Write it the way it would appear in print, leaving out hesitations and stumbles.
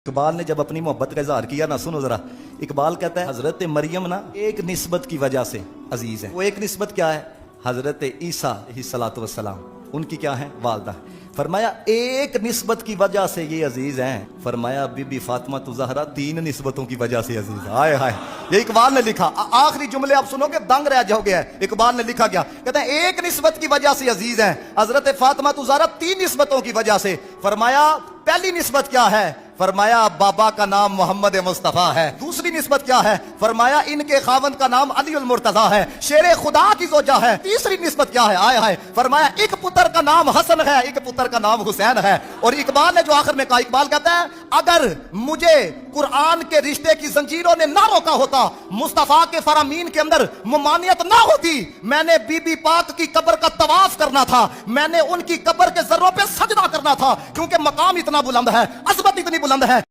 इकबाल ने जब अपनी मोहब्बत का इजहार किया ना, सुनो जरा। इकबाल कहता है हजरत मरियम ना एक निस्बत की वजह से अजीज है। वो एक निस्बत क्या है? हजरत ईसा अलैहिस्सलातु वस्सलाम, उनकी क्या है? वालदा। फरमाया एक निस्बत की वजह से ये अजीज हैं। फरमाया बीबी फातिमा ज़हरा तीन निस्बतों की वजह से अजीज। हाय हाय, ये इकबाल ने लिखा। आखिरी जुमले आप सुनोगे दंग रह जाओगे। इकबाल ने लिखा क्या? कहते हैं एक निस्बत की वजह से अजीज हैं हजरत फातिमा ज़हरा तीन निस्बतों की वजह से। फरमाया पहली निस्बत क्या है? फरमाया बाबा का नाम मोहम्मद मुस्तफा है। दूसरी निस्बत क्या है? फरमाया इनके खावंद का नाम अली उल मुर्तजा है, शेरे खुदा की जोजा है। तीसरी निस्बत क्या है? आय हाय, फरमाया एक पुत्र का नाम हसन है, एक पुत्र का नाम हुसैन है। और इकबाल ने जो आखिर में कहा, इकबाल कहता है अगर मुझे कुरान के रिश्ते की जंजीरों ने ना रोका होता, मुस्तफा के फरामीन के अंदर ममानियत ना होती, मैंने बीबी पाक की कब्र का तवाफ करना था, मैंने उनकी कब्र के जर्रों पे सजदा करना था, क्योंकि मकाम इतना बुलंद है, अज़मत इतनी बुलंद है।